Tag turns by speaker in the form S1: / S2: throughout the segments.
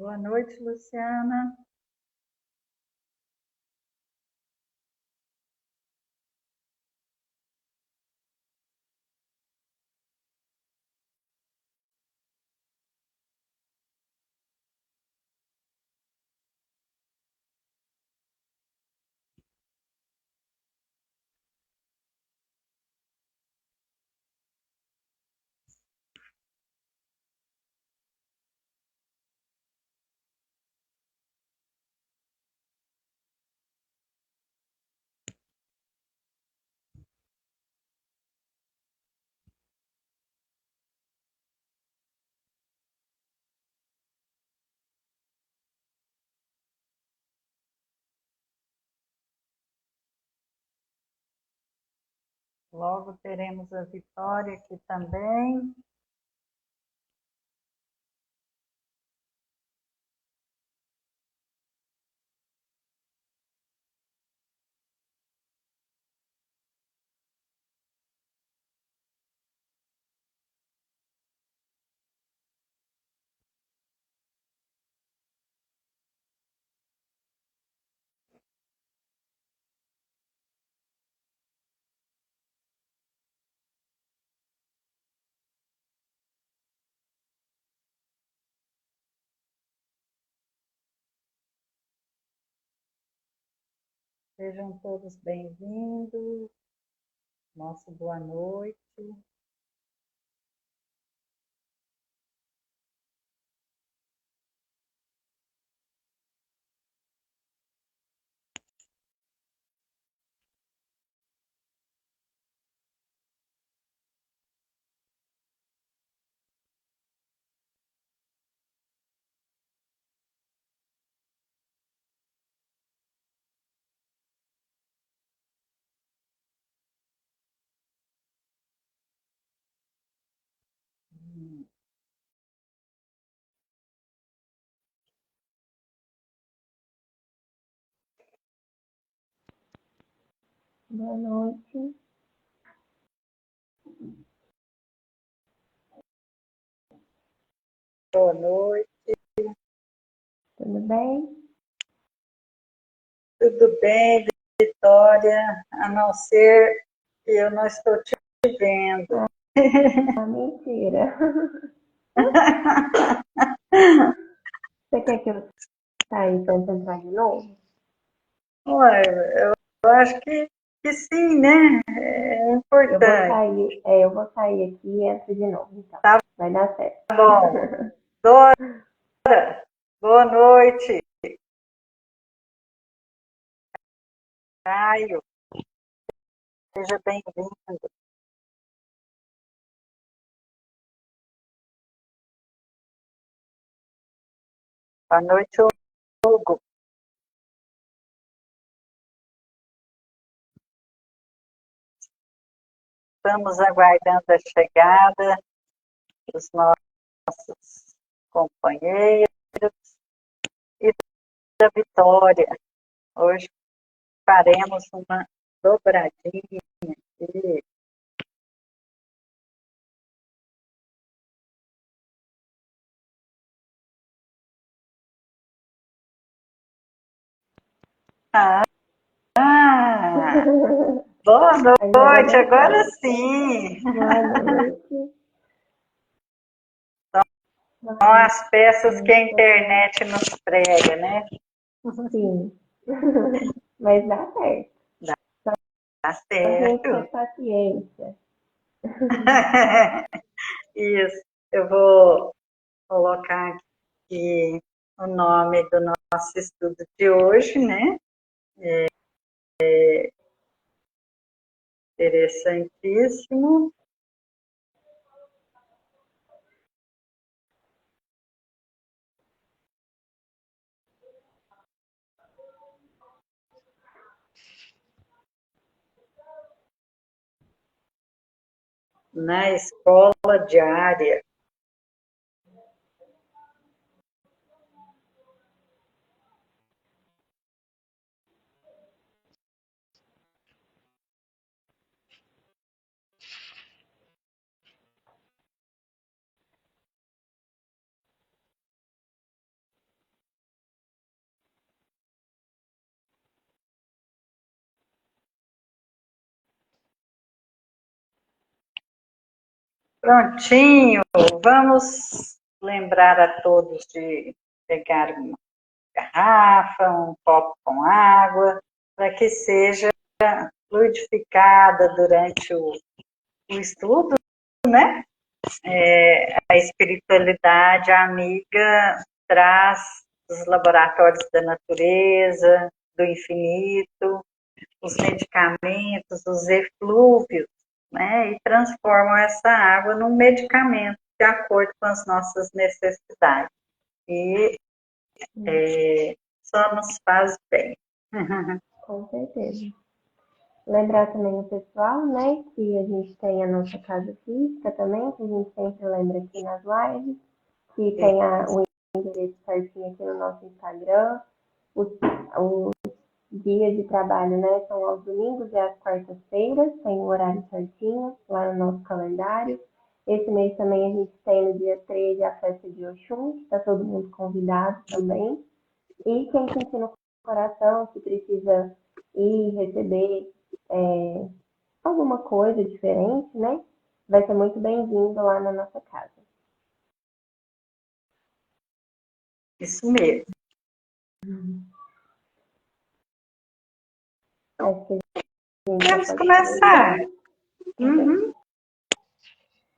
S1: Boa noite, Luciana. Logo teremos a Vitória aqui também. Sejam todos bem-vindos. Nossa boa noite.
S2: Boa noite.
S1: Boa noite.
S2: Tudo bem?
S1: Tudo bem, Vitória? A não ser que eu não estou te vendo.
S2: Ah, mentira. Você quer que eu saia e tente entrar de novo?
S1: Ué, eu acho que sim, né? É importante.
S2: Eu vou sair aqui e entro de novo, então.
S1: Tá
S2: Vai dar certo.
S1: bom. Dora, boa noite. Caio, seja bem-vindo. Boa noite, Hugo. Estamos aguardando a chegada dos nossos companheiros e da Vitória. Hoje faremos uma dobradinha aqui. Ah, boa noite, agora sim.
S2: Boa noite.
S1: São as peças que a internet nos prega, né?
S2: Sim. Mas dá certo.
S1: Tá
S2: Só tem que
S1: certo.
S2: ter paciência.
S1: Isso. Eu vou colocar aqui o nome do nosso estudo de hoje, né? Interessantíssimo. Na escola diária. Prontinho, vamos lembrar a todos de pegar uma garrafa, um copo com água, para que seja fluidificada durante o estudo, né? A espiritualidade amiga traz os laboratórios da natureza, do infinito, os medicamentos, os eflúvios, né? E transformam essa água num medicamento de acordo com as nossas necessidades. E só nos faz bem.
S2: Com certeza. Lembrar também o pessoal, né, que a gente tem a nossa casa física também, que a gente sempre lembra aqui nas lives, que tem o endereço certinho aqui no nosso Instagram, o dia de trabalho, né, são aos domingos e às quartas-feiras, tem o horário certinho lá no nosso calendário. Esse mês também a gente tem no dia 13 a festa de Oxum, está todo mundo convidado também. E quem sentir no coração, se precisa ir receber alguma coisa diferente, né? Vai ser muito bem-vindo lá na nossa casa.
S1: Isso mesmo.
S2: Acho que
S1: Vamos começar.
S2: Uhum.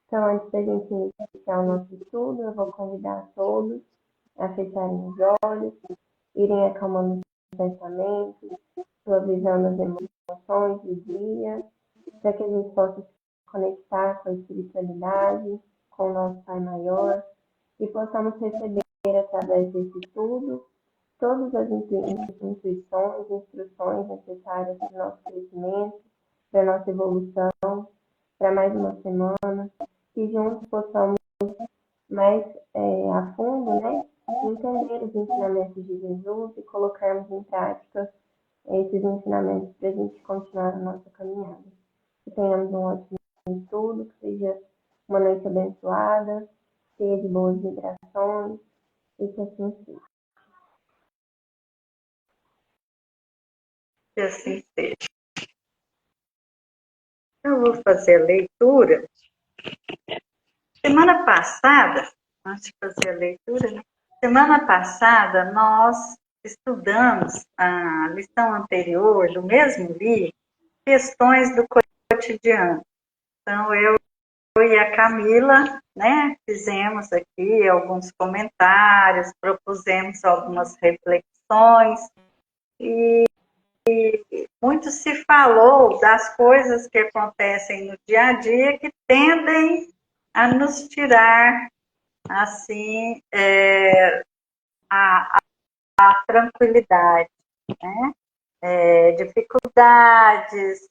S2: Então, antes da gente iniciar o nosso estudo, eu vou convidar todos a fecharem os olhos, irem acalmando os pensamentos, suavizando as emoções do dia, para que a gente possa se conectar com a espiritualidade, com o nosso Pai Maior, e possamos receber, através desse estudo, todas as intuições, instruções necessárias para o nosso crescimento, para a nossa evolução, para mais uma semana, que juntos possamos mais a fundo, né, entender os ensinamentos de Jesus e colocarmos em prática esses ensinamentos para a gente continuar a nossa caminhada. Que tenhamos um ótimo estudo, que seja uma noite abençoada, cheia de boas vibrações, e que assim seja.
S1: Que assim seja. Eu vou fazer a leitura. Semana passada, antes de fazer a leitura, né? Semana passada nós estudamos a lição anterior do mesmo livro, questões do cotidiano. Então, eu e a Camila, né, fizemos aqui alguns comentários, propusemos algumas reflexões e muito se falou das coisas que acontecem no dia a dia que tendem a nos tirar, assim, a tranquilidade, né? Dificuldades,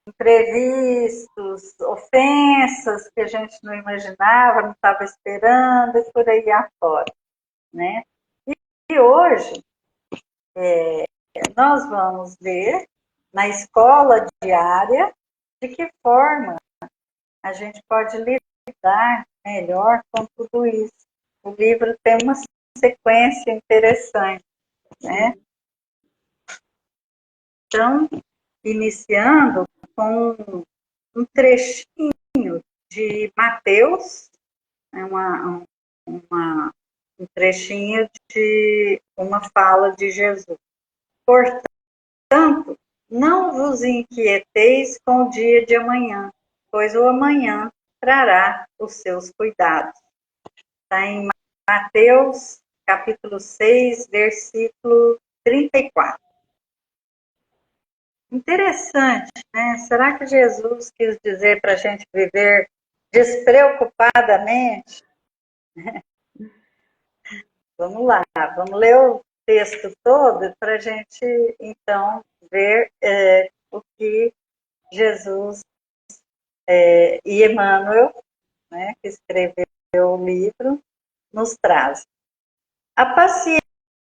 S1: imprevistos, ofensas que a gente não imaginava, não estava esperando e por aí afora, né? E hoje nós vamos ver na escola diária de que forma a gente pode lidar melhor com tudo isso. O livro tem uma sequência interessante, né? Então, iniciando com um trechinho de Mateus, um trechinho de uma fala de Jesus. Portanto, não vos inquieteis com o dia de amanhã, pois o amanhã trará os seus cuidados. Está em Mateus, capítulo 6, versículo 34. Interessante, né? Será que Jesus quis dizer para a gente viver despreocupadamente? Vamos lá, vamos ler o texto todo para a gente, então, ver o que Jesus e Emmanuel, né, que escreveu o livro, nos traz. A paciência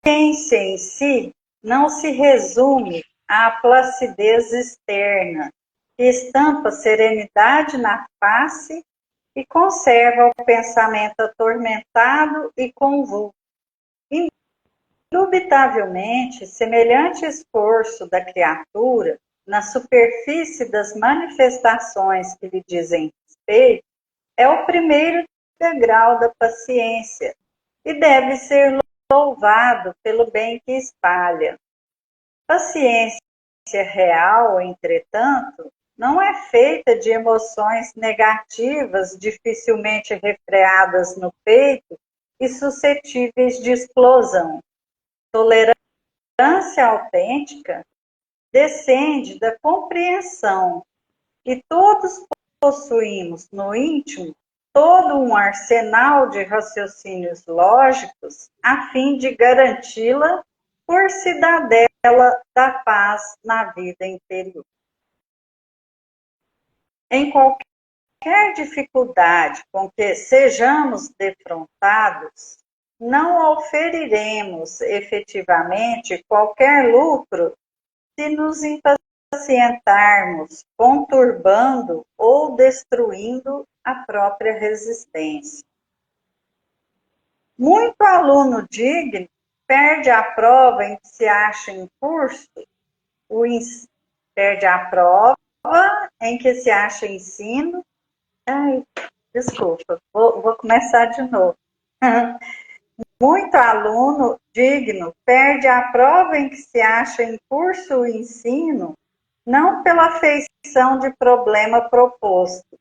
S1: em si não se resume à placidez externa, que estampa serenidade na face e conserva o pensamento atormentado e convulso. Indubitavelmente, semelhante esforço da criatura na superfície das manifestações que lhe dizem respeito é o primeiro degrau da paciência e deve ser louvado pelo bem que espalha. Paciência real, entretanto, não é feita de emoções negativas dificilmente refreadas no peito e suscetíveis de explosão. Tolerância autêntica descende da compreensão e todos possuímos no íntimo todo um arsenal de raciocínios lógicos a fim de garanti-la por cidadela da paz na vida interior. Em qualquer dificuldade com que sejamos defrontados, não oferiremos efetivamente qualquer lucro se nos impacientarmos, conturbando ou destruindo a própria resistência. Muito aluno digno perde a prova em que se acha em curso, perde a prova em que se acha ensino. Ai, desculpa, vou começar de novo. Muito aluno digno perde a prova em que se acha em curso o ensino, não pela feição de problema proposto,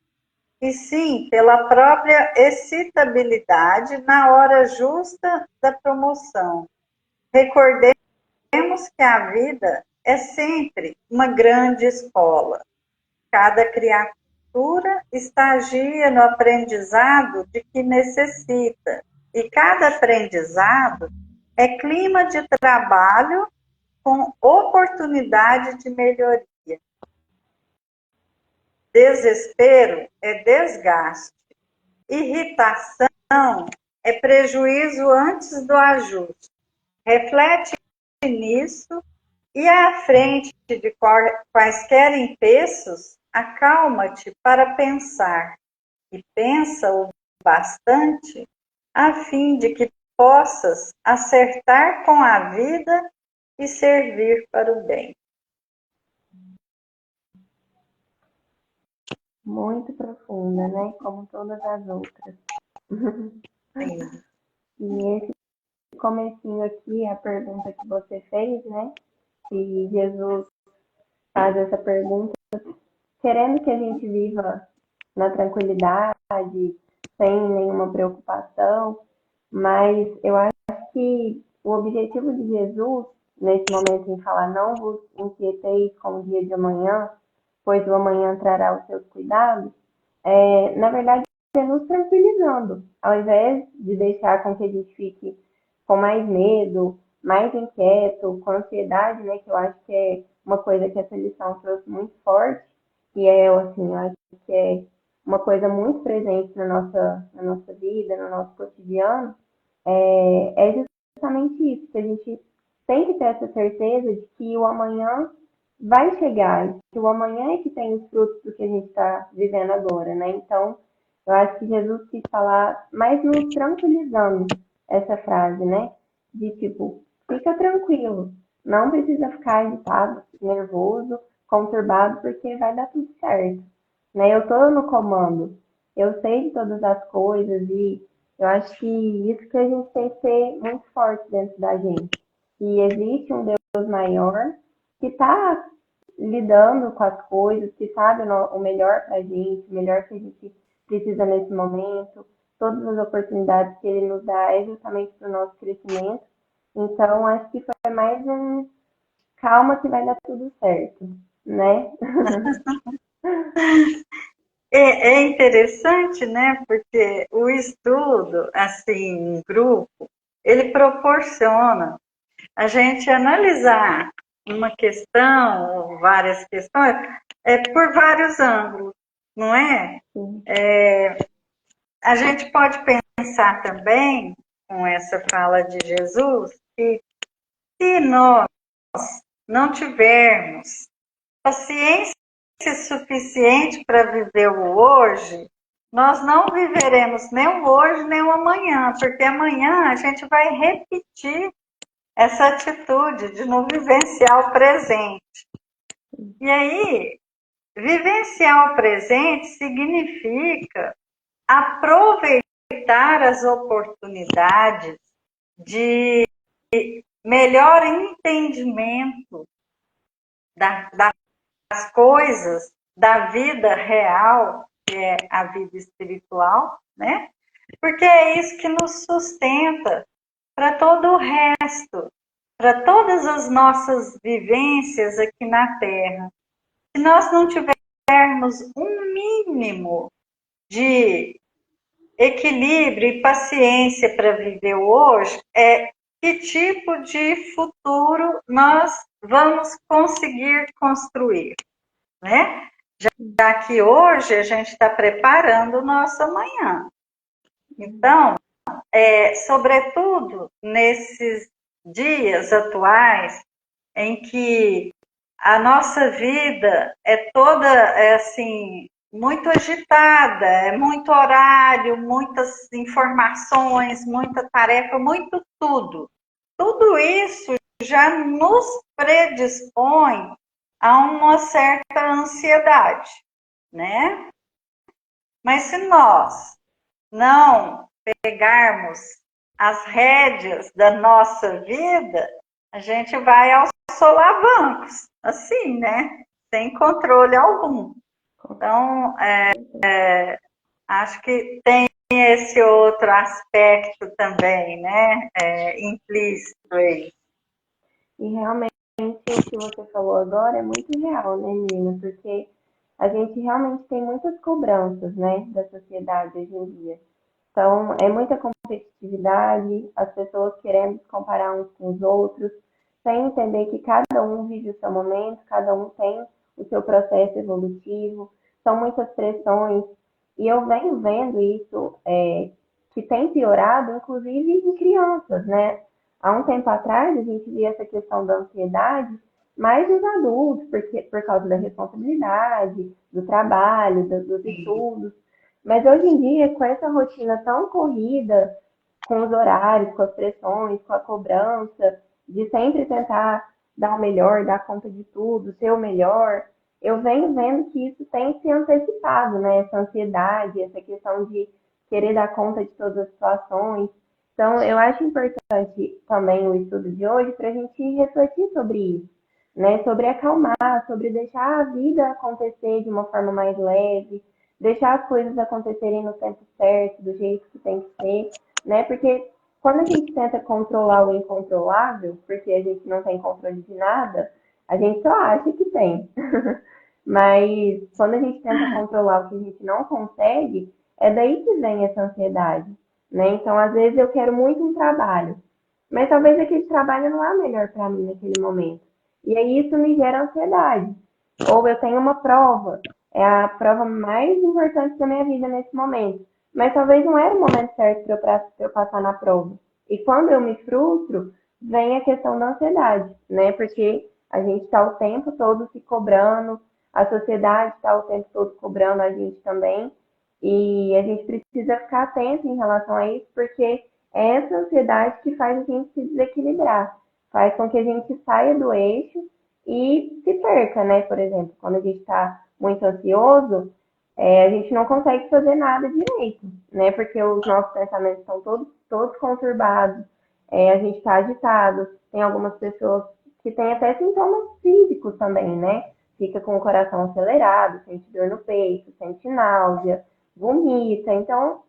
S1: e sim pela própria excitabilidade na hora justa da promoção. Recordemos que a vida é sempre uma grande escola. Cada criatura estagia no aprendizado de que necessita, e cada aprendizado é clima de trabalho com oportunidade de melhoria. Desespero é desgaste. Irritação é prejuízo antes do ajuste. Reflete nisso e, à frente de quaisquer empeços, acalma-te para pensar. E pensa o bastante a fim de que possas acertar com a vida e servir para o bem.
S2: Muito profunda, né? Como todas as outras.
S1: Sim.
S2: E esse comecinho aqui, a pergunta que você fez, né? Se Jesus faz essa pergunta, querendo que a gente viva na tranquilidade, sem nenhuma preocupação, mas eu acho que o objetivo de Jesus, nesse momento em falar, não vos inquieteis com o dia de amanhã, pois o amanhã trará os seus cuidados, na verdade, é nos tranquilizando, ao invés de deixar com que a gente fique com mais medo, mais inquieto, com ansiedade, né, que eu acho que é uma coisa que essa lição trouxe muito forte, e assim, eu acho que é uma coisa muito presente na nossa vida, no nosso cotidiano, é justamente isso, que a gente tem que ter essa certeza de que o amanhã vai chegar, que o amanhã é que tem os frutos do que a gente está vivendo agora, né? Então, eu acho que Jesus quis falar mais nos tranquilizando essa frase, né? De tipo, fica tranquilo, não precisa ficar agitado, nervoso, conturbado, porque vai dar tudo certo, né? Eu tô no comando, eu sei de todas as coisas e eu acho que isso que a gente tem que ter muito forte dentro da gente. E existe um Deus maior que está lidando com as coisas, que sabe o melhor para a gente, o melhor que a gente precisa nesse momento. Todas as oportunidades que ele nos dá é justamente para o nosso crescimento. Então, acho que foi mais um calma que vai dar tudo certo, né?
S1: É interessante, né? Porque o estudo, assim, em grupo, ele proporciona a gente analisar uma questão, ou várias questões, por vários ângulos, não é? A gente pode pensar também, com essa fala de Jesus, que se nós não tivermos paciência suficiente para viver o hoje, nós não viveremos nem o hoje, nem o amanhã, porque amanhã a gente vai repetir essa atitude de não vivenciar o presente. E aí, vivenciar o presente significa aproveitar as oportunidades de melhor entendimento das coisas, da vida real, que é a vida espiritual, né? Porque é isso que nos sustenta para todo o resto, para todas as nossas vivências aqui na Terra. Se nós não tivermos um mínimo de equilíbrio e paciência para viver hoje, que tipo de futuro nós vamos conseguir construir, né? Já que hoje a gente está preparando o nosso amanhã. Então, sobretudo nesses dias atuais em que a nossa vida é toda assim muito agitada, é muito horário, muitas informações, muita tarefa, muito tudo. Tudo isso já nos predispõe a uma certa ansiedade, né? Mas se nós não pegarmos as rédeas da nossa vida, a gente vai aos solavancos, assim, né? Sem controle algum. Então, acho que tem esse outro aspecto também, né? Implícito aí.
S2: E realmente o que você falou agora é muito real, né, Nina? Porque a gente realmente tem muitas cobranças, né, da sociedade hoje em dia. Então, é muita competitividade, as pessoas querendo se comparar uns com os outros, sem entender que cada um vive o seu momento, cada um tem o seu processo evolutivo, são muitas pressões. E eu venho vendo isso, que tem piorado, inclusive em crianças, né? Há um tempo atrás, a gente via essa questão da ansiedade mais nos adultos, porque, por causa da responsabilidade, do trabalho, dos estudos. Mas hoje em dia, com essa rotina tão corrida, com os horários, com as pressões, com a cobrança, de sempre tentar dar o melhor, dar conta de tudo, ser o melhor, eu venho vendo que isso tem se antecipado, né? Essa ansiedade, essa questão de querer dar conta de todas as situações. Então, eu acho importante também o estudo de hoje para a gente refletir sobre isso, né? Sobre acalmar, sobre deixar a vida acontecer de uma forma mais leve, deixar as coisas acontecerem no tempo certo, do jeito que tem que ser, né? Porque quando a gente tenta controlar o incontrolável, porque a gente não tem controle de nada, a gente só acha que tem. Mas quando a gente tenta controlar o que a gente não consegue, é daí que vem essa ansiedade, né? Então, às vezes eu quero muito um trabalho, mas talvez aquele trabalho não é o melhor para mim naquele momento. E aí isso me gera ansiedade. Ou eu tenho uma prova, é a prova mais importante da minha vida nesse momento, mas talvez não era o momento certo para eu passar na prova. E quando eu me frustro, vem a questão da ansiedade, né? Porque a gente está o tempo todo se cobrando, a sociedade está o tempo todo cobrando a gente também, e a gente precisa ficar atento em relação a isso, porque é essa ansiedade que faz a gente se desequilibrar, faz com que a gente saia do eixo e se perca, né? Por exemplo, quando a gente está muito ansioso, a gente não consegue fazer nada direito, né? Porque os nossos pensamentos estão todos conturbados, a gente está agitado, tem algumas pessoas que têm até sintomas físicos também, né? Fica com o coração acelerado, sente dor no peito, sente náusea, vomita. Então,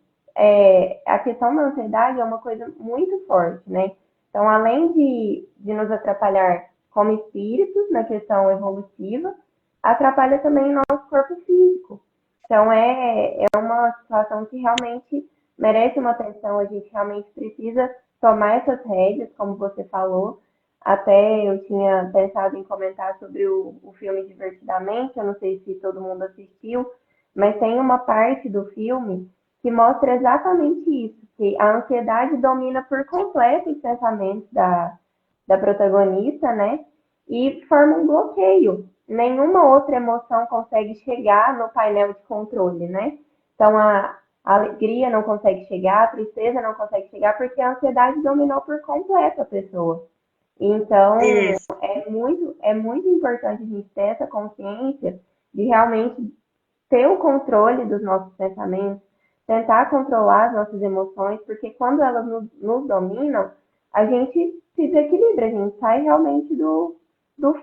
S2: a questão da ansiedade é uma coisa muito forte, né? Então, além de nos atrapalhar como espíritos na questão evolutiva, atrapalha também o nosso corpo físico. Então, é uma situação que realmente merece uma atenção, a gente realmente precisa tomar essas rédeas, como você falou. Até eu tinha pensado em comentar sobre o filme Divertidamente, eu não sei se todo mundo assistiu, mas tem uma parte do filme que mostra exatamente isso, que a ansiedade domina por completo os pensamentos da protagonista, né? E forma um bloqueio. Nenhuma outra emoção consegue chegar no painel de controle, né? Então a alegria não consegue chegar, a tristeza não consegue chegar, porque a ansiedade dominou por completo a pessoa. Então,
S1: Isso.
S2: é muito importante a gente ter essa consciência de realmente ter o controle dos nossos pensamentos, tentar controlar as nossas emoções, porque quando elas nos dominam, a gente se desequilibra, a gente sai realmente do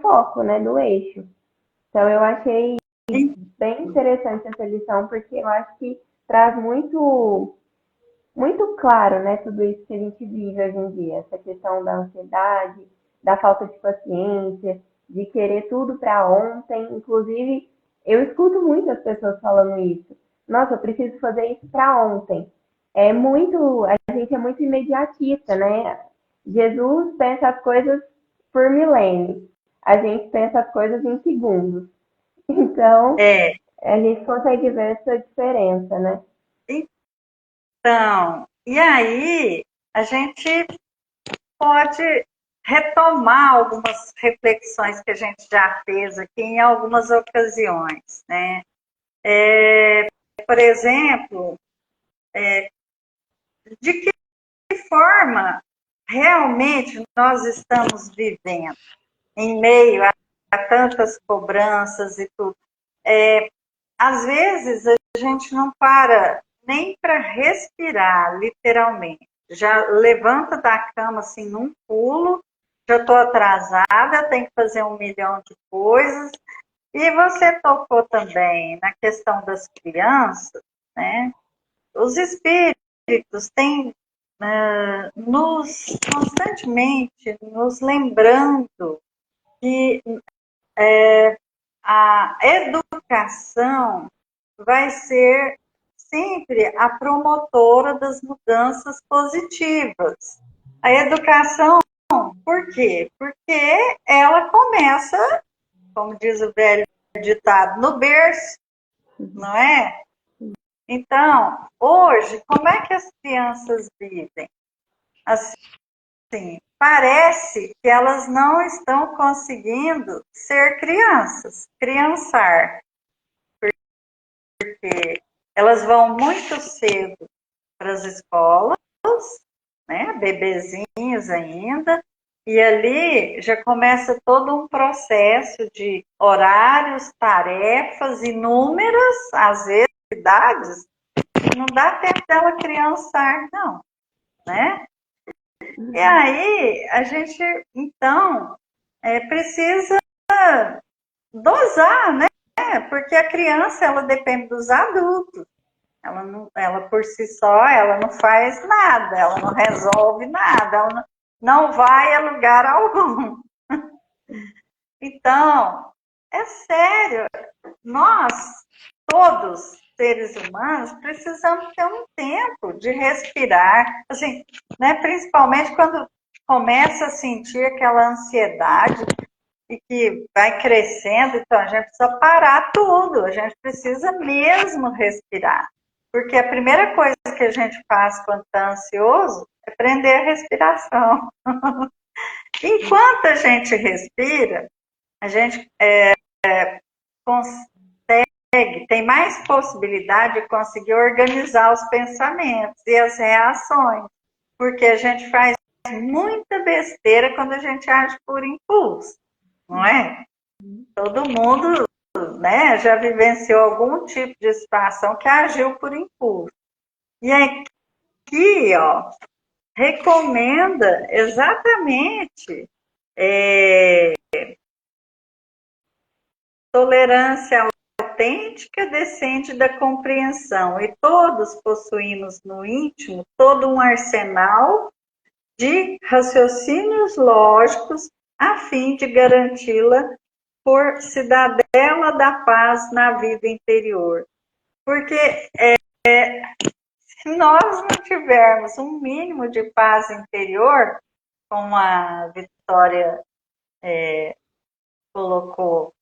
S2: foco, né, do eixo. Então, eu achei bem interessante essa lição, porque eu acho que traz muito claro, né, tudo isso que a gente vive hoje em dia, essa questão da ansiedade, da falta de paciência, de querer tudo para ontem. Inclusive, eu escuto muitas pessoas falando isso. Nossa, eu preciso fazer isso para ontem. A gente é muito imediatista, né? Jesus pensa as coisas por milênios. A gente pensa as coisas em segundos. Então,
S1: É,
S2: a gente consegue ver essa diferença, né?
S1: então, e aí a gente pode retomar algumas reflexões que a gente já fez aqui em algumas ocasiões, né? Por exemplo, de que forma realmente nós estamos vivendo em meio a tantas cobranças e tudo. Às vezes a gente não para nem para respirar, literalmente. Já levanta da cama assim num pulo, já estou atrasada, tenho que fazer 1 milhão de coisas. E você tocou também na questão das crianças, né? Os espíritos têm constantemente nos lembrando que a educação vai ser sempre a promotora das mudanças positivas. A educação, por quê? Porque ela começa, como diz o velho ditado, no berço, não é? Então, hoje, como é que as crianças vivem? Assim, parece que elas não estão conseguindo ser crianças, criançar, porque elas vão muito cedo para as escolas, né, bebezinhos ainda, e ali já começa todo um processo de horários, tarefas inúmeras, às vezes, idades, não dá tempo dela criançar, não, né? E aí, a gente, então, precisa dosar, né? Porque a criança, ela depende dos adultos. Ela por si só, ela não faz nada, ela não resolve nada, ela não vai a lugar algum. Então, é sério, nós, todos seres humanos, precisamos ter um tempo de respirar, assim, né, principalmente quando começa a sentir aquela ansiedade e que vai crescendo, então a gente precisa parar tudo, a gente precisa mesmo respirar. Porque a primeira coisa que a gente faz quando está ansioso é prender a respiração. Enquanto a gente respira, a gente consegue, tem mais possibilidade de conseguir organizar os pensamentos e as reações. Porque a gente faz muita besteira quando a gente age por impulso, não é? Todo mundo, né, já vivenciou algum tipo de situação que agiu por impulso. E aqui, ó, recomenda exatamente tolerância autêntica descende da compreensão, e todos possuímos no íntimo todo um arsenal de raciocínios lógicos a fim de garanti-la por cidadela da paz na vida interior. Porque se nós não tivermos um mínimo de paz interior, como a Vitória colocou,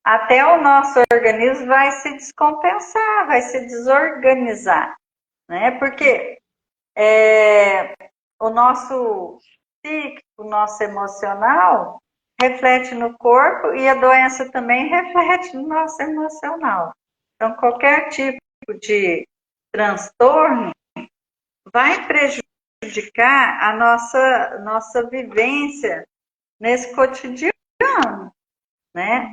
S1: até o nosso organismo vai se descompensar, vai se desorganizar, né? Porque o nosso psíquico, o nosso emocional reflete no corpo e a doença também reflete no nosso emocional. Então, qualquer tipo de transtorno vai prejudicar a nossa vivência nesse cotidiano, né?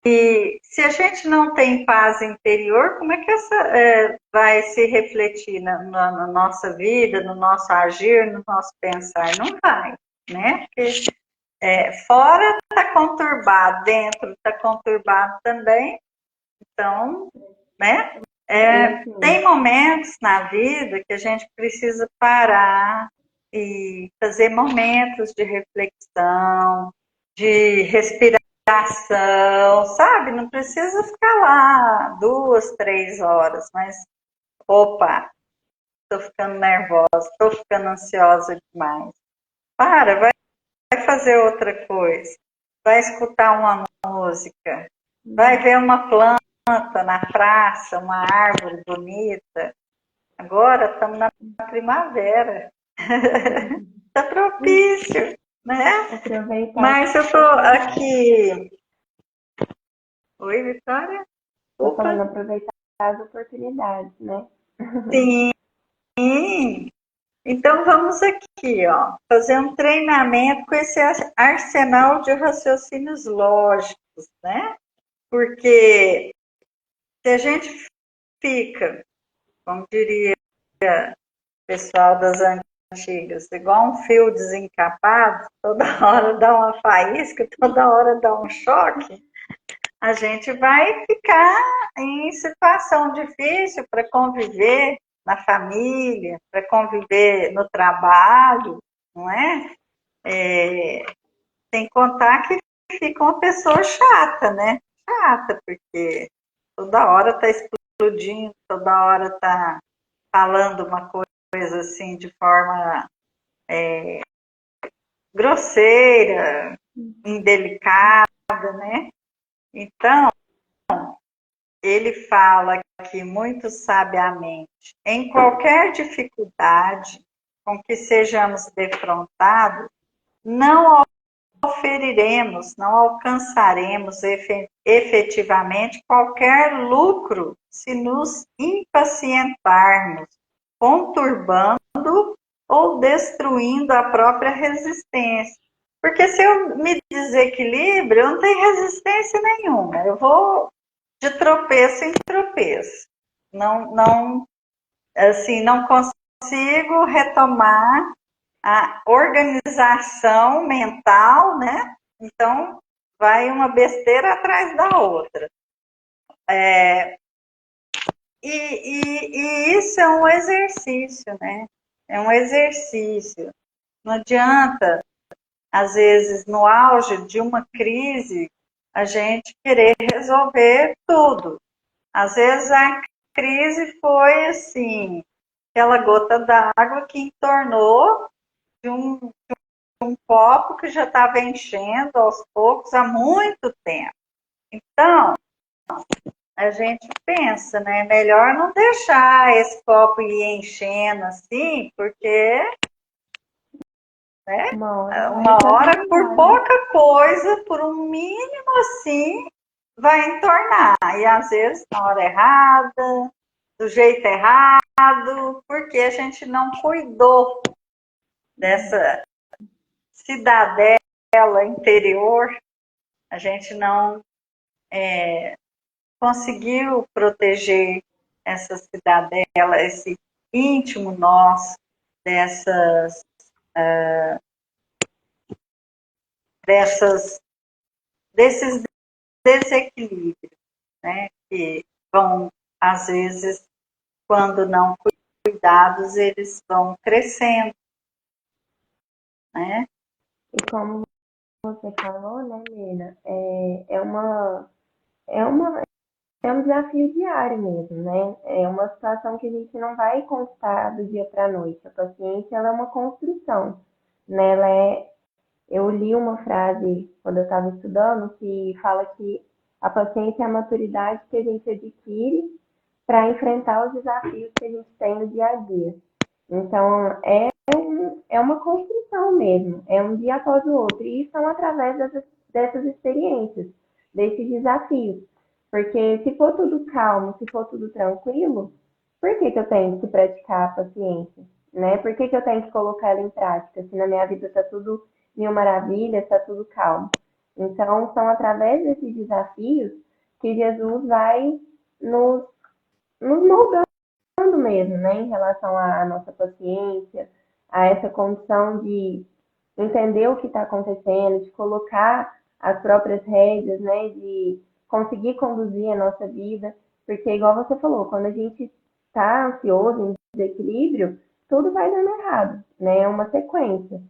S1: e se a gente não tem paz interior, como é que essa vai se refletir na nossa vida, no nosso agir, no nosso pensar? Não vai, né? Porque fora está conturbado, dentro está conturbado também. Então, né? Tem momentos na vida que a gente precisa parar e fazer momentos de reflexão, de respiração, sabe? Não precisa ficar lá 2, 3 horas, mas opa, estou ficando nervosa, estou ficando ansiosa demais. Vai fazer outra coisa, vai escutar uma música, vai ver uma planta na praça, uma árvore bonita. Agora estamos na primavera. Está propício, né?
S2: Aproveitar.
S1: Mas eu estou aqui. Oi, Vitória?
S2: Tô falando aproveitar as oportunidades, né?
S1: Sim. Então vamos aqui, ó, fazer um treinamento com esse arsenal de raciocínios lógicos, né? Porque se a gente fica, como diria o pessoal das antigas, igual um fio desencapado, toda hora dá uma faísca, toda hora dá um choque, a gente vai ficar em situação difícil para conviver na família, para conviver no trabalho, não é? Sem contar que fica uma pessoa chata, né? Chata, porque toda hora está explodindo, toda hora está falando uma coisa assim de forma grosseira, indelicada, né? Então, ele fala aqui muito sabiamente, em qualquer dificuldade com que sejamos defrontados, não oferiremos, não alcançaremos efetivamente qualquer lucro se nos impacientarmos, conturbando ou destruindo a própria resistência. Porque se eu me desequilibro, eu não tenho resistência nenhuma. Eu vou de tropeço em tropeço. Não consigo retomar a organização mental, né? Então, vai uma besteira atrás da outra. E isso é um exercício, né? É um exercício. Não adianta, às vezes, no auge de uma crise, a gente querer resolver tudo. Às vezes a crise foi assim, aquela gota d'água que entornou de um copo que já estava enchendo aos poucos há muito tempo. Então, a gente pensa, né? Melhor não deixar esse copo ir enchendo assim, porque né, uma hora por pouca coisa, por um mínimo assim, vai entornar. E às vezes na hora errada, do jeito errado, porque a gente não cuidou dessa cidadela interior, a gente não conseguiu proteger essa cidadela, esse íntimo nosso, desses desequilíbrios, né, que vão, às vezes, quando não cuidados, eles vão crescendo, né?
S2: E como você falou, né, Mira, é um desafio diário mesmo, né? É uma situação que a gente não vai conquistar do dia para a noite. A paciência, ela é uma construção, né? Eu li uma frase quando eu estava estudando que fala que a paciência é a maturidade que a gente adquire para enfrentar os desafios que a gente tem no dia a dia. Então, é uma construção mesmo, é um dia após o outro, e são através dessas experiências, desses desafios. Porque se for tudo calmo, se for tudo tranquilo, por que eu tenho que praticar a paciência? Né? Por que eu tenho que colocar ela em prática? Se na minha vida está tudo mil maravilhas, está tudo calmo. Então, são através desses desafios que Jesus vai nos, nos moldando mesmo, né, em relação à nossa paciência, a essa condição de entender o que está acontecendo, de colocar as próprias rédeas, né, de conseguir conduzir a nossa vida, porque igual você falou, quando a gente está ansioso, em desequilíbrio, tudo vai dando errado, né, é uma sequência.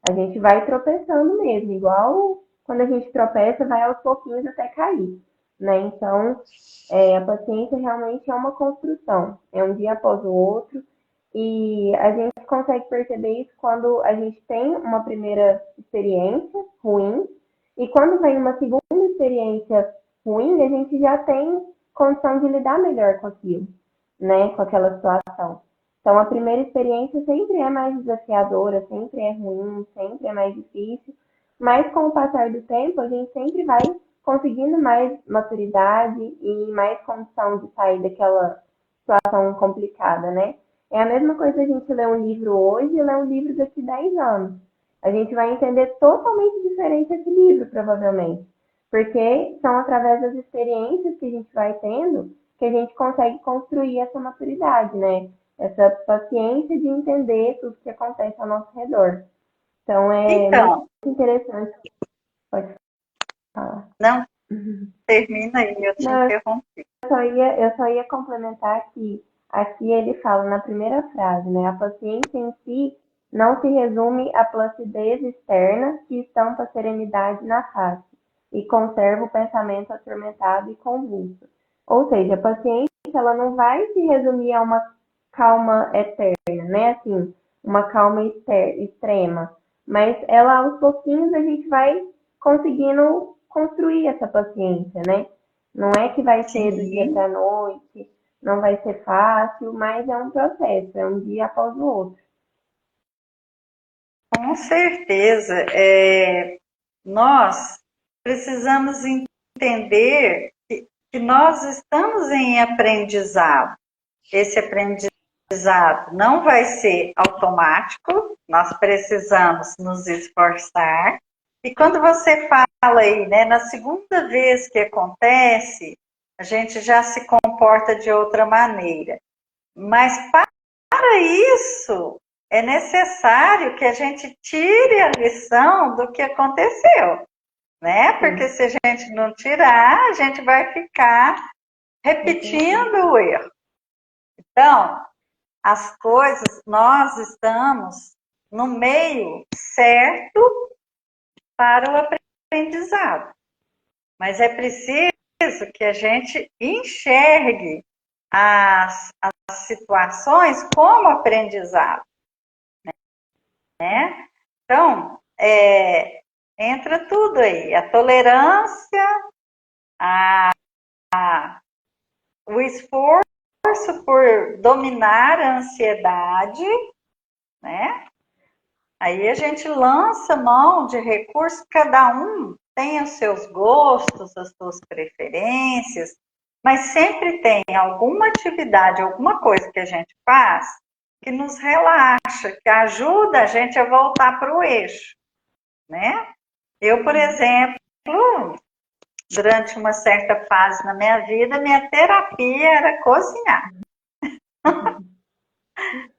S2: A gente vai tropeçando mesmo, igual quando a gente tropeça, vai aos pouquinhos até cair, né, então a paciência realmente é uma construção, é um dia após o outro, e a gente consegue perceber isso quando a gente tem uma primeira experiência ruim, e quando vem uma segunda experiência ruim, a gente já tem condição de lidar melhor com aquilo, né? Com aquela situação. Então, a primeira experiência sempre é mais desafiadora, sempre é ruim, sempre é mais difícil, mas com o passar do tempo, a gente sempre vai conseguindo mais maturidade e mais condição de sair daquela situação complicada, né? É a mesma coisa a gente ler um livro hoje e ler um livro daqui 10 anos. A gente vai entender totalmente diferente esse livro, provavelmente. Porque são através das experiências que a gente vai tendo que a gente consegue construir essa maturidade, né? Essa paciência de entender tudo que acontece ao nosso redor. Então é muito
S1: Então,
S2: interessante. Pode falar.
S1: não, termina aí, eu te
S2: Não,
S1: interrompi.
S2: eu só ia complementar que aqui ele fala na primeira frase, né? A paciência em si não se resume à placidez externa que estampa a serenidade na face e conserva o pensamento atormentado e convulso. Ou seja, a paciência ela não vai se resumir a uma calma eterna, né? Assim, uma calma extrema, mas ela aos pouquinhos a gente vai conseguindo construir essa paciência, né? Não é que vai ser do dia
S1: Sim,
S2: para a noite, não vai ser fácil, mas é um processo, é um dia após o outro.
S1: com certeza. Nós precisamos entender que nós estamos em aprendizado. Esse aprendizado não vai ser automático, nós precisamos nos esforçar. E quando você fala aí, né, na segunda vez que acontece, a gente já se comporta de outra maneira. Mas para isso, é necessário que a gente tire a lição do que aconteceu, né? Porque
S2: Sim,
S1: se a gente não tirar, a gente vai ficar
S2: com certeza.
S1: repetindo o erro. Então, as coisas, nós estamos no meio certo para o aprendizado, mas é preciso que a gente enxergue as situações como aprendizado, né? Então, entra tudo aí, a tolerância, a, o esforço por dominar a ansiedade, né? Aí a gente lança mão de recursos, cada um tem os seus gostos, as suas preferências, mas sempre tem alguma atividade, alguma coisa que a gente faz que nos relaxa, que ajuda a gente a voltar para o eixo, né? Eu, por exemplo, durante uma certa fase na minha vida, minha terapia era cozinhar,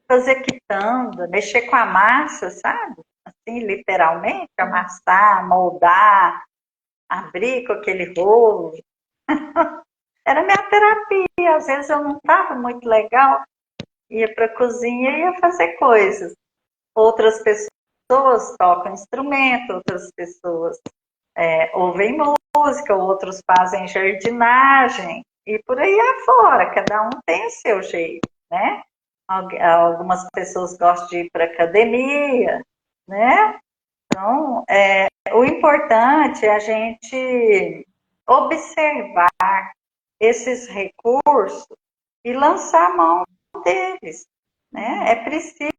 S1: fazer quitanda, mexer com a massa, sabe? Assim, literalmente, amassar, moldar, abrir com aquele rolo. Era minha terapia. Às vezes eu não estava muito legal, ia para a cozinha e ia fazer coisas. Outras pessoas tocam instrumento, outras pessoas ouvem música, outros fazem jardinagem e por aí afora. Cada um tem o seu jeito, né? Algumas pessoas gostam de ir para academia, né? Então, o importante é a gente observar esses recursos e lançar a mão deles, né? É preciso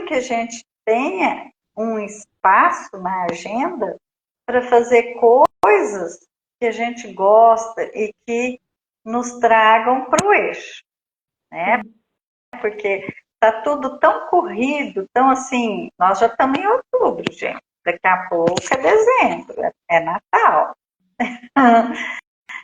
S1: que a gente tenha um espaço na agenda para fazer coisas que a gente gosta e que nos tragam para o eixo, né?
S2: Sim,
S1: Porque está tudo tão corrido, tão assim, nós já estamos em outubro, gente. Daqui a pouco é dezembro, é Natal.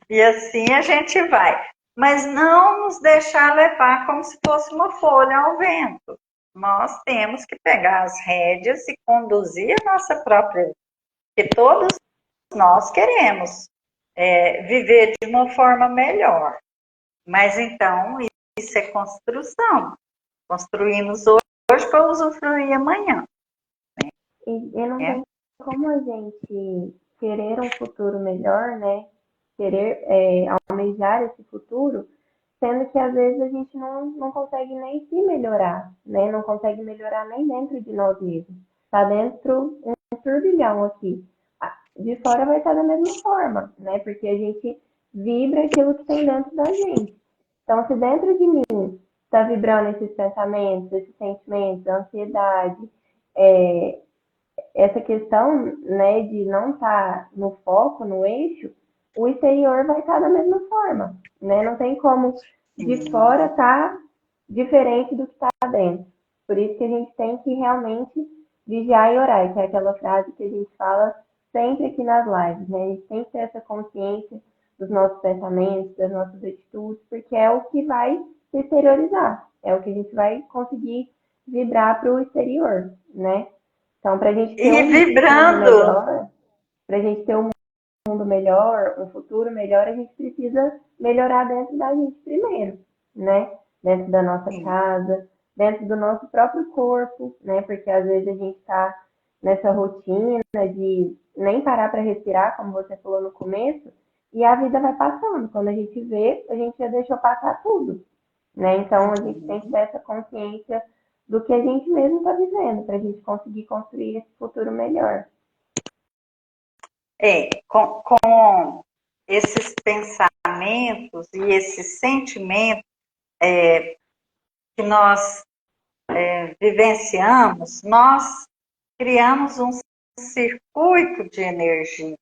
S1: E assim a gente vai. Mas não nos deixar levar como se fosse uma folha ao vento. Nós temos que pegar as rédeas e conduzir a nossa própria vida. Porque todos nós queremos viver de uma forma melhor. Mas então, isso é construção. Construímos hoje para usufruir amanhã.
S2: E não tem como a gente querer um futuro melhor, né? Querer almejar esse futuro, sendo que às vezes a gente não consegue nem se melhorar, né? Não consegue melhorar nem dentro de nós mesmos. Tá dentro um turbilhão aqui. De fora vai estar da mesma forma, né? Porque a gente vibra aquilo que tem dentro da gente. Então, se dentro de mim está vibrando esses pensamentos, esses sentimentos, a ansiedade, essa questão, né, de não estar no foco, no eixo, o exterior vai estar da mesma forma, né? Não tem como de fora estar diferente do que está dentro. Por isso que a gente tem que realmente vigiar e orar, que é aquela frase que a gente fala sempre aqui nas lives, né? A gente tem que ter essa consciência dos nossos pensamentos, das nossas atitudes, porque é o que vai se exteriorizar, é o que a gente vai conseguir vibrar para o exterior, né? Então, para a gente ter um mundo melhor, para a gente ter um mundo melhor, um futuro melhor, a gente precisa melhorar dentro da gente primeiro, né? Dentro da nossa casa, dentro do nosso próprio corpo, né? Porque às vezes a gente está nessa rotina de nem parar para respirar, como você falou no começo, e a vida vai passando. Quando a gente vê, a gente já deixou passar tudo, né? Então, a gente tem que ter essa consciência do que a gente mesmo está vivendo, para a gente conseguir construir esse futuro melhor.
S1: Com esses pensamentos e esses sentimentos que nós vivenciamos, nós criamos um circuito de energia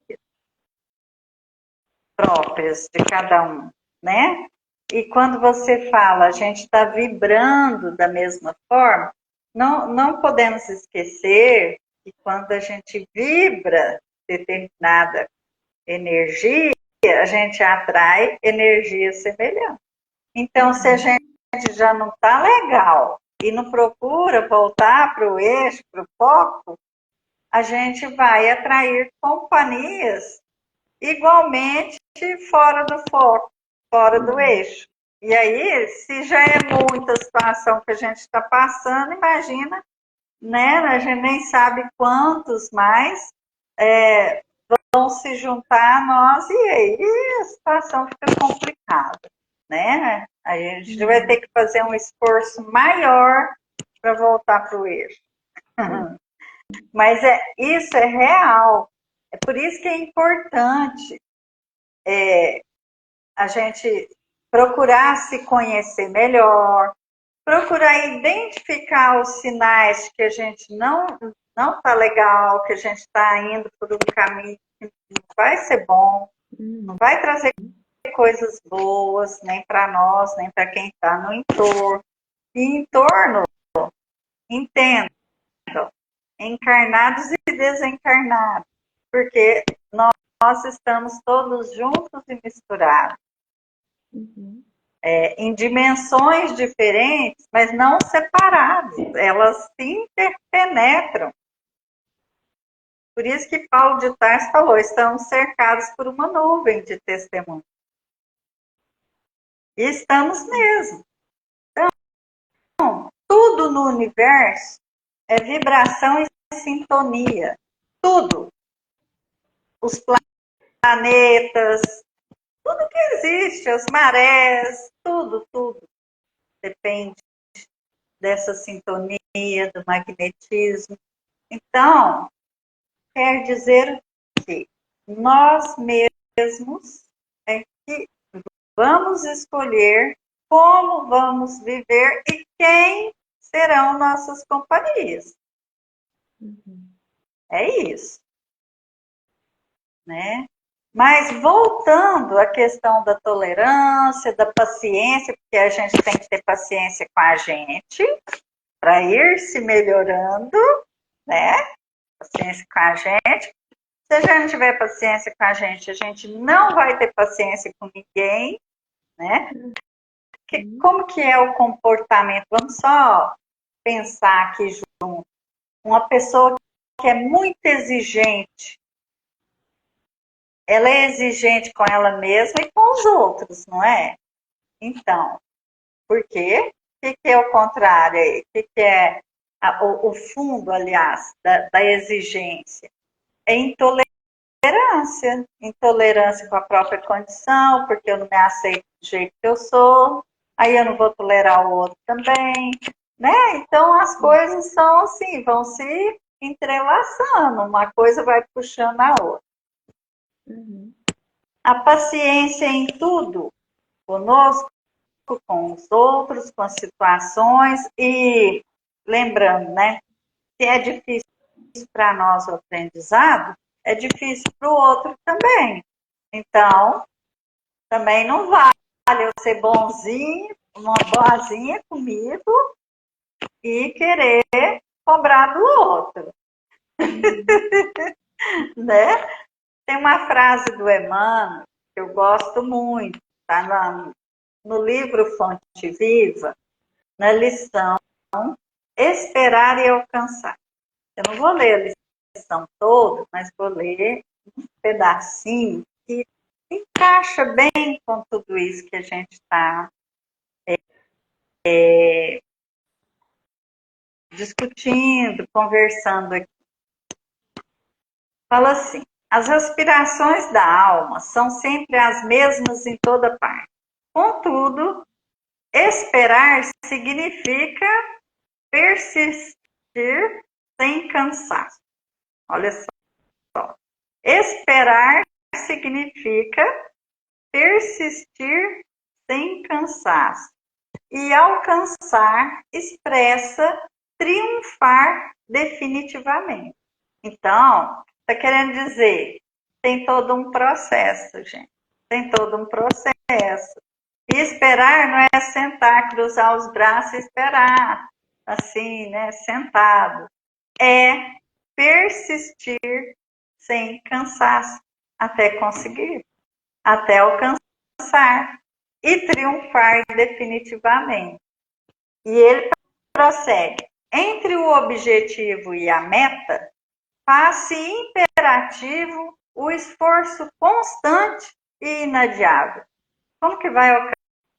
S1: próprias de cada um, né? E quando você fala, a gente está vibrando da mesma forma, não podemos esquecer que quando a gente vibra determinada energia, a gente atrai energia semelhante. Então, se a gente já não está legal e não procura voltar para o eixo, para o foco, a gente vai atrair companhias igualmente fora do foco, fora do eixo. E aí, se já é muita situação que a gente está passando, imagina, né? A gente nem sabe quantos mais vão se juntar a nós, e aí a situação fica complicada, né? A gente vai ter que fazer um esforço maior para voltar para o eixo. Mas isso é real. É por isso que é importante a gente procurar se conhecer melhor, procurar identificar os sinais que a gente não está legal, que a gente está indo por um caminho que não vai ser bom, não vai trazer coisas boas, nem para nós, nem para quem está no entorno. E entorno, entendo, encarnados e desencarnados, porque nós estamos todos juntos e misturados. Em dimensões diferentes, mas não separadas, elas se interpenetram. Por isso que Paulo de Tarso falou, estamos cercados por uma nuvem de testemunhos. E estamos mesmo. Então, tudo no universo é vibração e sintonia. Tudo. Os planetas, tudo que existe, as marés, tudo depende dessa sintonia, do magnetismo. Então, quer dizer que nós mesmos é que vamos escolher como vamos viver e quem serão nossas companhias. É isso. Né? Mas voltando à questão da tolerância, da paciência, porque a gente tem que ter paciência com a gente para ir se melhorando, né? paciência com a gente. Se a gente não tiver paciência com a gente não vai ter paciência com ninguém, né? Como que é o comportamento? Vamos só pensar aqui junto. Uma pessoa que é muito exigente, ela é exigente com ela mesma e com os outros, não é? Então, por quê? O que é o contrário aí? O que é o fundo, aliás, da exigência? É intolerância com a própria condição, porque eu não me aceito do jeito que eu sou, aí eu não vou tolerar o outro também, né? Então as coisas são assim, vão se entrelaçando, uma coisa vai puxando a outra. A paciência em tudo, conosco, com os outros, com as situações, e lembrando, né? Se é difícil para nós o aprendizado, é difícil para o outro também. Então, também não vale eu ser bonzinho, uma boazinha comigo e querer cobrar do outro. Né? Tem uma frase do Emmanuel que eu gosto muito, tá no livro Fonte Viva, na lição Esperar e Alcançar. Eu não vou ler a lição toda, mas vou ler um pedacinho que encaixa bem com tudo isso que a gente está discutindo, conversando aqui. Fala assim: as aspirações da alma são sempre as mesmas em toda parte. Contudo, esperar significa persistir sem cansaço. Olha só. Esperar significa persistir sem cansaço. E alcançar expressa triunfar definitivamente. Então, está querendo dizer, tem todo um processo, gente. Tem todo um processo. E esperar não é sentar, cruzar os braços e esperar, assim, né, sentado. É persistir sem cansaço, até conseguir, até alcançar e triunfar definitivamente. E ele prossegue. Entre o objetivo e a meta, faz-se imperativo o esforço constante e inadiável. Como que vai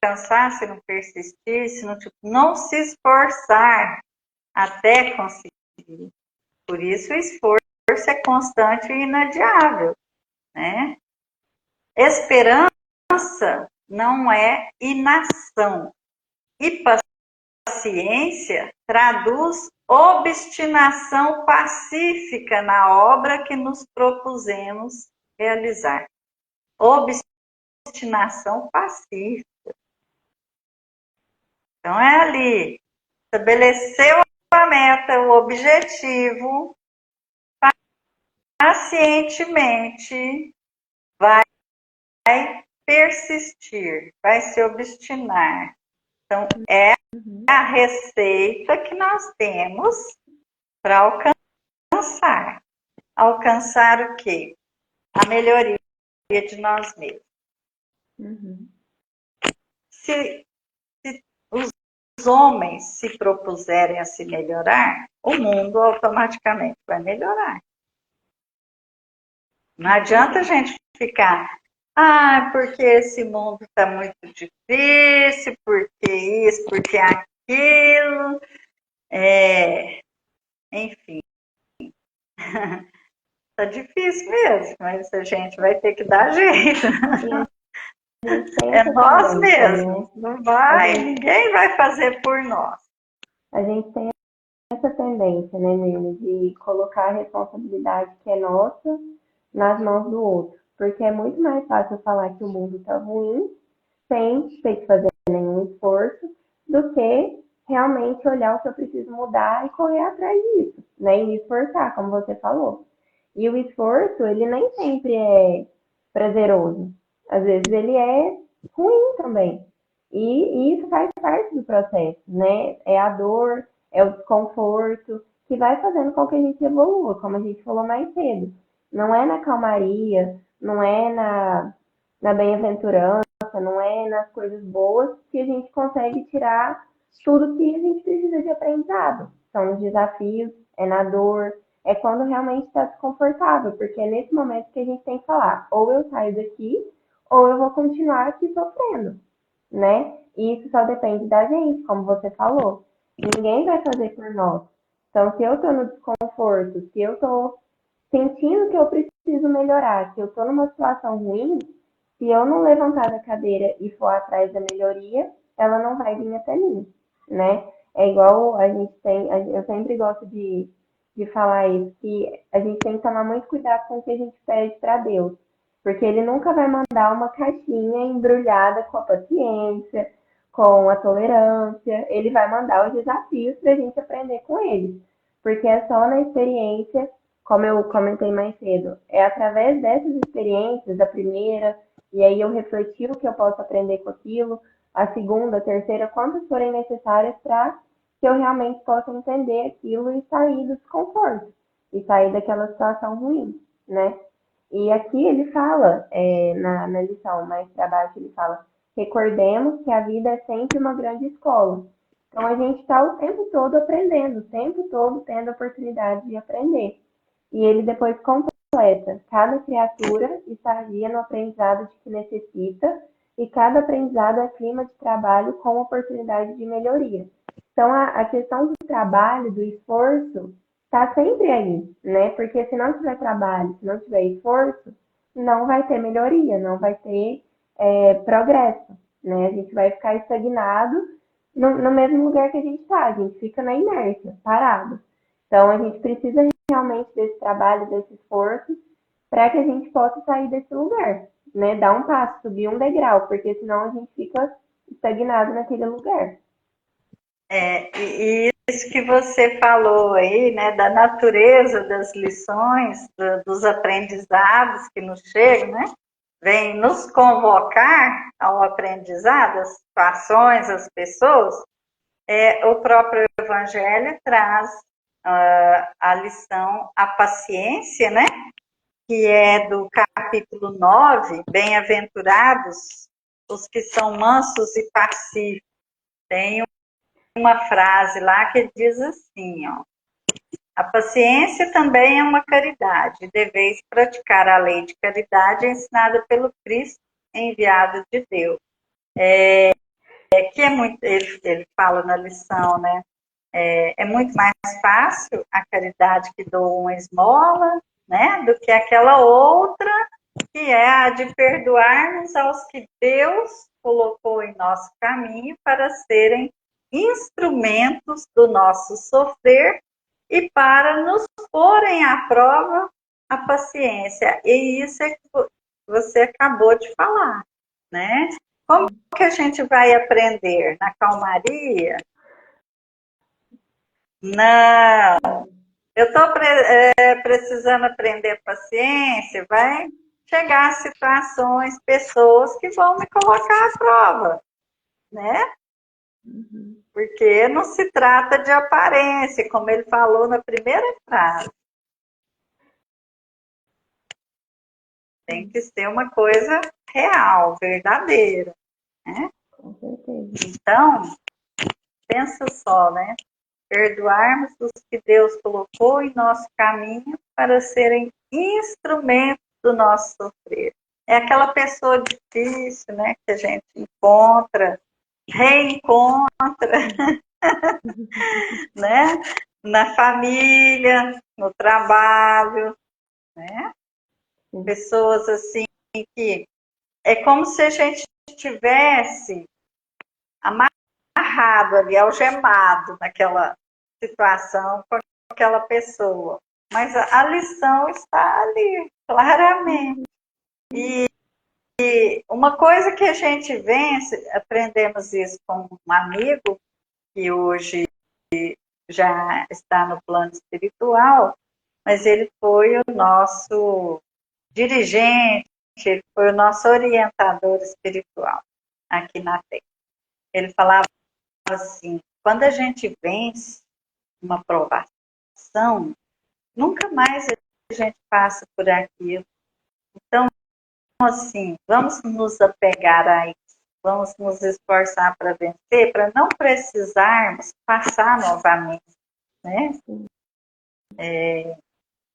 S1: alcançar se não persistir, se não se esforçar até conseguir? Por isso o esforço é constante e inadiável, né? Esperança não é inação. E paciência traduz obstinação pacífica na obra que nos propusemos realizar. Obstinação pacífica. Então é ali, estabeleceu a meta, o objetivo, pacientemente vai persistir, vai se obstinar. Então é a receita que nós temos para alcançar. Alcançar o quê? A melhoria de nós mesmos. Se os homens se propuserem a se melhorar, o mundo automaticamente vai melhorar. Não adianta a gente ficar, porque esse mundo está muito difícil, porque isso, porque aquilo, enfim. Tá difícil mesmo, mas a gente vai ter que dar jeito. É nós mesmos, não vai, ninguém vai fazer por nós.
S2: A gente tem essa tendência, né, Mirna, de colocar a responsabilidade que é nossa nas mãos do outro. Porque é muito mais fácil falar que o mundo tá ruim sem ter que fazer nenhum esforço do que realmente olhar o que eu preciso mudar e correr atrás disso, né? E me esforçar, como você falou. E o esforço, ele nem sempre é prazeroso. Às vezes ele é ruim também. E isso faz parte do processo, né? É a dor, é o desconforto, que vai fazendo com que a gente evolua, como a gente falou mais cedo. Não é na calmaria, não é na bem-aventurança, não é nas coisas boas que a gente consegue tirar tudo que a gente precisa de aprendizado. São nos desafios, é na dor, é quando realmente está desconfortável, porque é nesse momento que a gente tem que falar, ou eu saio daqui, ou eu vou continuar aqui sofrendo, né? E isso só depende da gente, como você falou. Ninguém vai fazer por nós. Então, se eu estou no desconforto, se eu estou sentindo que eu preciso melhorar, que eu estou numa situação ruim, se eu não levantar da cadeira e for atrás da melhoria, ela não vai vir até mim, né? É igual a gente tem, eu sempre gosto de falar isso, que a gente tem que tomar muito cuidado com o que a gente pede para Deus, porque Ele nunca vai mandar uma caixinha embrulhada com a paciência, com a tolerância, Ele vai mandar os desafios para a gente aprender com eles, porque é só na experiência, como eu comentei mais cedo, é através dessas experiências, a primeira, e aí eu refleti o que eu posso aprender com aquilo, a segunda, a terceira, quantas forem necessárias para que eu realmente possa entender aquilo e sair do desconforto, e sair daquela situação ruim, né? E aqui ele fala, na lição mais para baixo, ele fala, recordemos que a vida é sempre uma grande escola. Então a gente está o tempo todo aprendendo, o tempo todo tendo a oportunidade de aprender. E ele depois completa, cada criatura estagia no aprendizado de que necessita e cada aprendizado é clima de trabalho com oportunidade de melhoria. Então, a questão do trabalho, do esforço, está sempre aí, né? Porque se não tiver trabalho, se não tiver esforço, não vai ter melhoria, não vai ter progresso, né? A gente vai ficar estagnado no mesmo lugar que a gente está, a gente fica na inércia, parado. Então, a gente precisa realmente desse trabalho, desse esforço, para que a gente possa sair desse lugar, né? Dar um passo, subir um degrau, porque senão a gente fica estagnado naquele lugar.
S1: E isso que você falou aí, né, da natureza das lições, dos aprendizados que nos chegam, né, vem nos convocar ao aprendizado, as situações, as pessoas, o próprio Evangelho traz a lição, a paciência, né, que é do capítulo 9, bem-aventurados os que são mansos e pacíficos. Tem uma frase lá que diz assim, ó, a paciência também é uma caridade, deveis praticar a lei de caridade ensinada pelo Cristo enviado de Deus. Que é muito, ele fala na lição, né? É muito mais fácil a caridade que doa uma esmola, né? Do que aquela outra que é a de perdoarmos aos que Deus colocou em nosso caminho para serem instrumentos do nosso sofrer e para nos porem à prova a paciência. E isso é que você acabou de falar, né? Como que a gente vai aprender? Na calmaria? Não. Eu estou precisando aprender paciência, vai chegar situações, pessoas que vão me colocar à prova, né? Porque não se trata de aparência, como ele falou na primeira frase. Tem que ser uma coisa real, verdadeira, né?
S2: Com certeza.
S1: Então, pensa só, né? Perdoarmos os que Deus colocou em nosso caminho para serem instrumentos do nosso sofrer. É aquela pessoa difícil, né, que a gente encontra, reencontra, né, na família, no trabalho, né, pessoas assim que é como se a gente tivesse amarrado ali, algemado naquela situação com aquela pessoa. Mas a lição está ali, claramente. E uma coisa que a gente vence, aprendemos isso com um amigo que hoje já está no plano espiritual, mas ele foi o nosso dirigente, ele foi o nosso orientador espiritual aqui na Terra. Ele falava assim, quando a gente vence uma provação, situação, nunca mais a gente passa por aquilo. Então, assim, vamos nos apegar a isso, vamos nos esforçar para vencer, para não precisarmos passar novamente, né?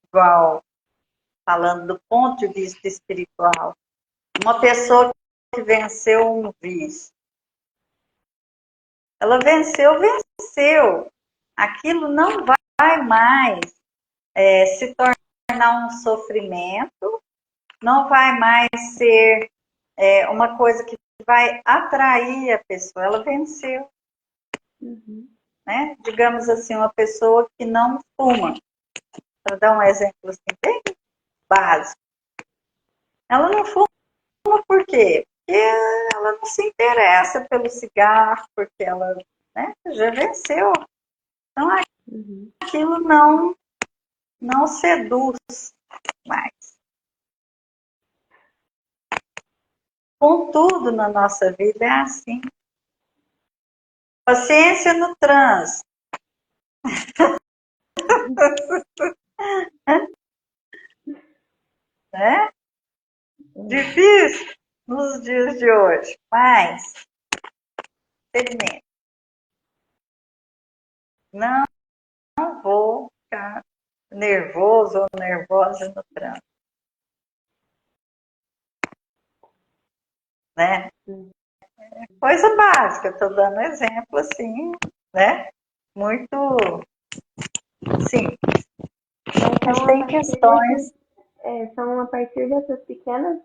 S1: Igual, falando do ponto de vista espiritual, uma pessoa que venceu um vício, ela venceu. Aquilo não vai mais se tornar um sofrimento, não vai mais ser uma coisa que vai atrair a pessoa. Ela venceu.
S2: Uhum.
S1: Né? Digamos assim, uma pessoa que não fuma. Para dar um exemplo assim, bem básico. Ela não fuma por quê? Porque ela não se interessa pelo cigarro, porque ela, né, já venceu. Então aquilo não seduz mais. Contudo, na nossa vida é assim. Paciência no trânsito. Né? Difícil nos dias de hoje, mas experimente. Não vou ficar nervoso ou nervosa no trânsito. Né? Coisa básica, estou dando exemplo assim, né? Muito simples. Mas tem questões.
S2: São a partir dessas pequenas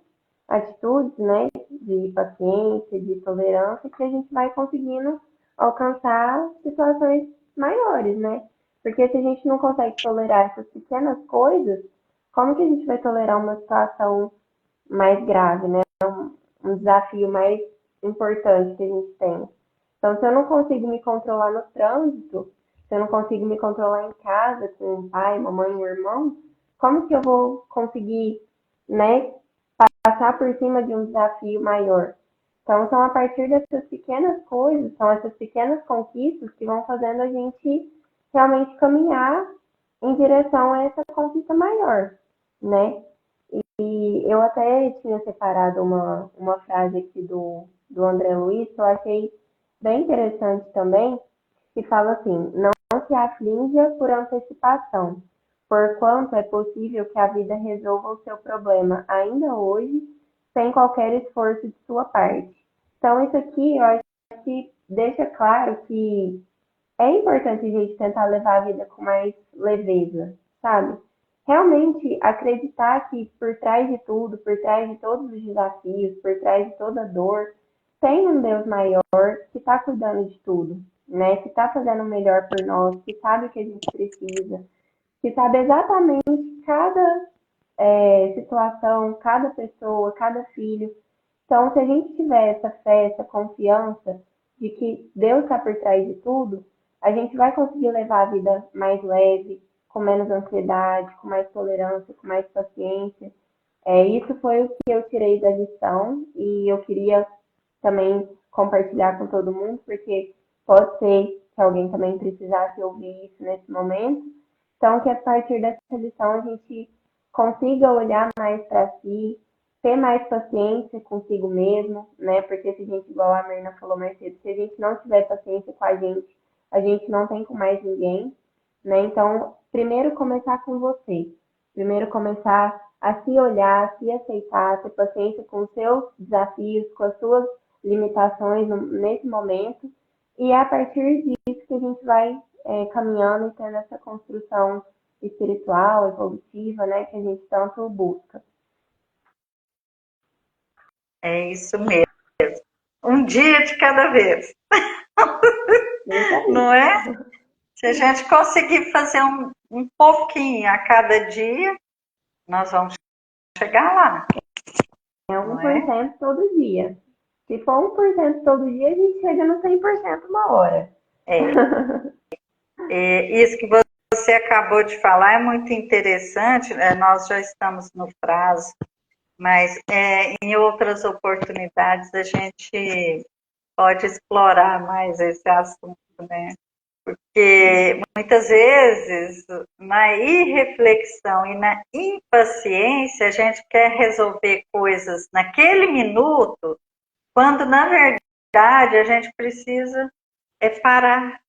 S2: atitudes, né, de paciência, de tolerância, que a gente vai conseguindo alcançar situações maiores, né? Porque se a gente não consegue tolerar essas pequenas coisas, como que a gente vai tolerar uma situação mais grave, né? Um desafio mais importante que a gente tem. Então, se eu não consigo me controlar no trânsito, se eu não consigo me controlar em casa com o pai, mamãe, o irmão, como que eu vou conseguir, né, passar por cima de um desafio maior? Então, são a partir dessas pequenas coisas, são essas pequenas conquistas que vão fazendo a gente realmente caminhar em direção a essa conquista maior, né? E eu até tinha separado uma frase aqui do André Luiz, que eu achei bem interessante também, que fala assim: não se aflinja por antecipação, porquanto é possível que a vida resolva o seu problema ainda hoje, sem qualquer esforço de sua parte. Então, isso aqui eu acho que deixa claro que é importante a gente tentar levar a vida com mais leveza, sabe? Realmente acreditar que por trás de tudo, por trás de todos os desafios, por trás de toda dor, tem um Deus maior que está cuidando de tudo, né? Que está fazendo o melhor por nós, que sabe o que a gente precisa, que sabe exatamente cada situação, cada pessoa, cada filho. Então, se a gente tiver essa fé, essa confiança de que Deus está por trás de tudo, a gente vai conseguir levar a vida mais leve, com menos ansiedade, com mais tolerância, com mais paciência. Isso foi o que eu tirei da lição e eu queria também compartilhar com todo mundo, porque pode ser que alguém também precisasse ouvir isso nesse momento. Então, que a partir dessa lição a gente consiga olhar mais para si, ter mais paciência consigo mesmo, né? Porque se a gente, igual a Marina falou mais cedo, se a gente não tiver paciência com a gente não tem com mais ninguém, né? Então, primeiro começar com você. Primeiro começar a se olhar, a se aceitar, ter paciência com os seus desafios, com as suas limitações nesse momento. E é a partir disso que a gente vai caminhando e tendo essa construção espiritual, evolutiva, né? Que a gente tanto busca.
S1: É isso mesmo. Um dia de cada vez. Não é? Se a gente conseguir fazer um pouquinho a cada dia, nós vamos chegar lá.
S2: É 1% todo dia. Se for 1% todo dia, a gente chega no 100% uma hora.
S1: Isso que você acabou de falar é muito interessante. Nós já estamos no prazo, mas em outras oportunidades a gente pode explorar mais esse assunto, né? Porque muitas vezes, na irreflexão e na impaciência, a gente quer resolver coisas naquele minuto, quando na verdade a gente precisa parar,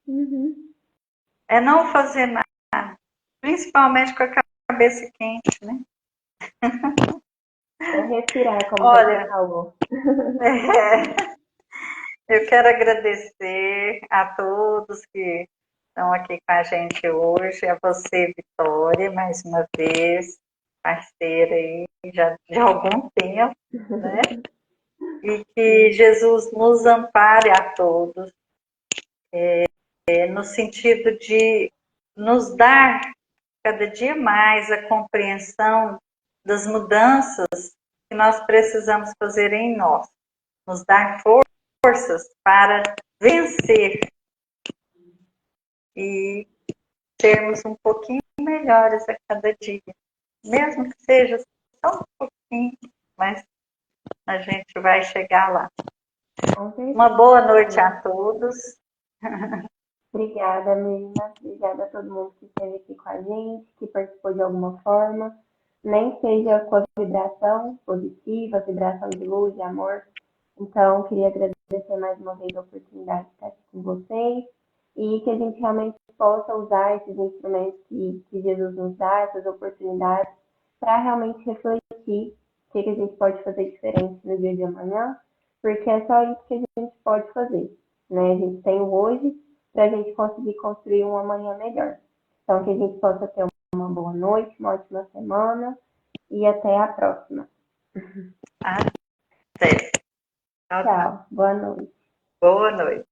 S1: não fazer nada, principalmente com a cabeça quente, né?
S2: É respirar, como
S1: Olha,
S2: você falou.
S1: Eu quero agradecer a todos que estão aqui com a gente hoje, a você, Vitória, mais uma vez, parceira aí já de algum tempo, né? E que Jesus nos ampare a todos, no sentido de nos dar cada dia mais a compreensão das mudanças que nós precisamos fazer em nós, nos dar forças para vencer e sermos um pouquinho melhores a cada dia. Mesmo que seja só um pouquinho, mas a gente vai chegar lá. Uma boa noite a todos.
S2: Obrigada, Mirna. Obrigada a todo mundo que esteve aqui com a gente, que participou de alguma forma. Nem seja com a vibração positiva, vibração de luz, de amor. Então, queria agradecer mais uma vez a oportunidade de estar aqui com vocês e que a gente realmente possa usar esses instrumentos que Jesus nos dá, essas oportunidades, para realmente refletir o que a gente pode fazer diferente no dia de amanhã, porque é só isso que a gente pode fazer, né? A gente tem o hoje para a gente conseguir construir um amanhã melhor. Então, que a gente possa ter uma boa noite, uma ótima semana e até a próxima.
S1: Até.
S2: Tchau. Boa noite.
S1: Boa noite.